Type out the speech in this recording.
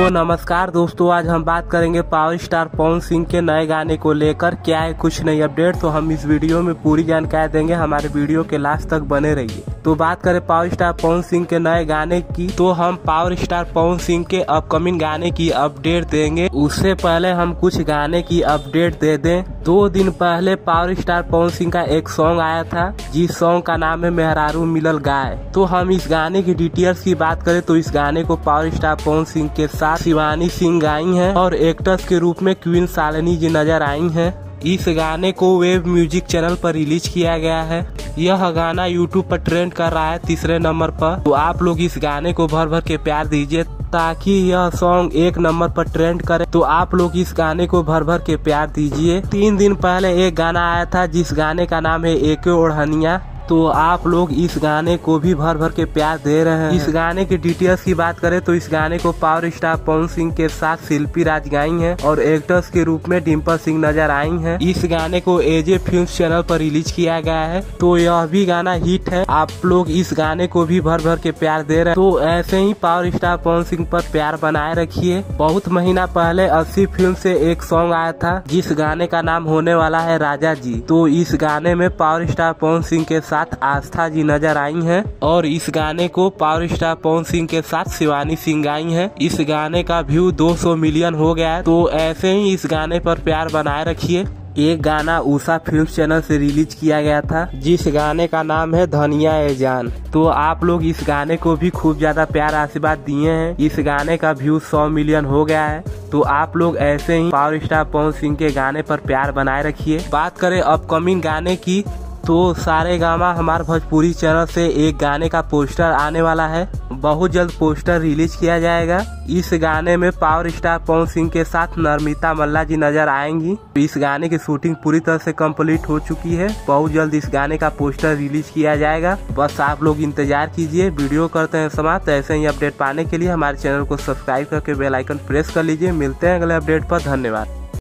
तो नमस्कार दोस्तों, आज हम बात करेंगे पावर स्टार पवन सिंह के नए गाने को लेकर। क्या है कुछ नई अपडेट, तो हम इस वीडियो में पूरी जानकारी देंगे। हमारे वीडियो के लास्ट तक बने रहिए। तो बात करें पावर स्टार पवन सिंह के नए गाने की, तो हम पावर स्टार पवन सिंह के अपकमिंग गाने की अपडेट देंगे। उससे पहले हम कुछ गाने की अपडेट दे दें। 2 दिन पहले पावर स्टार पवन सिंह का एक सॉन्ग आया था, जिस सॉन्ग का नाम है मेहरारू मिलल गाय। तो हम इस गाने की डिटेल्स की बात करें तो इस गाने को पावर स्टार पवन सिंह के साथ शिवानी सिंह गाई हैं और एक्टर्स के रूप में क्वीन शालिनी जी नजर आई हैं। इस गाने को वेब म्यूजिक चैनल पर रिलीज किया गया है। यह गाना यूट्यूब पर ट्रेंड कर रहा है 3रे नंबर पर। तो आप लोग इस गाने को भर भर के प्यार दीजिए ताकि यह सॉन्ग 1 नंबर पर ट्रेंड करे। तो आप लोग इस गाने को भर भर के प्यार दीजिए। 3 दिन पहले एक गाना आया था जिस गाने का नाम है एके ओढ़निया। तो आप लोग इस गाने को भी भर भर के प्यार दे रहे हैं। इस गाने की डिटेल्स की बात करें तो इस गाने को पावर स्टार पवन सिंह के साथ शिल्पी राज गाई हैं और एक्टर्स के रूप में डिम्पल सिंह नजर आई हैं। इस गाने को एजे फिल्म्स चैनल पर रिलीज किया गया है। तो यह भी गाना हिट है। आप लोग इस गाने को भी भर भर के प्यार दे रहे हैं। तो ऐसे ही पावर स्टार पवन सिंह पर प्यार बनाए रखिए। बहुत महीना पहले 80 फिल्म से एक सॉन्ग आया था जिस गाने का नाम होने वाला है राजा जी। तो इस गाने में पावर स्टार पवन सिंह के साथ आस्था जी नजर आई हैं और इस गाने को पावर स्टार पवन सिंह के साथ शिवानी सिंह गाई हैं। इस गाने का व्यू 200 मिलियन हो गया है। तो ऐसे ही इस गाने पर प्यार बनाए रखिए। एक गाना उषा फिल्म्स चैनल से रिलीज किया गया था जिस गाने का नाम है धनिया ए जान। तो आप लोग इस गाने को भी खूब ज्यादा प्यार आशीर्वाद दिए हैं। इस गाने का व्यू 100 मिलियन हो गया है। तो आप लोग ऐसे ही पावर स्टार पवन सिंह के गाने पर प्यार बनाए रखिए। बात करें अपकमिंग गाने की, तो सारे गामा हमारे भोजपुरी चैनल से एक गाने का पोस्टर आने वाला है। बहुत जल्द पोस्टर रिलीज किया जाएगा। इस गाने में पावर स्टार पवन सिंह के साथ नर्मिता मल्ला जी नजर आएंगी। इस गाने की शूटिंग पूरी तरह से कंप्लीट हो चुकी है। बहुत जल्द इस गाने का पोस्टर रिलीज किया जाएगा। बस आप लोग इंतजार कीजिए। वीडियो करते हैं समाप्त। ऐसे ही अपडेट पाने के लिए हमारे चैनल को सब्सक्राइब करके बेल आइकन प्रेस कर लीजिए। मिलते हैं अगले अपडेट पर। धन्यवाद।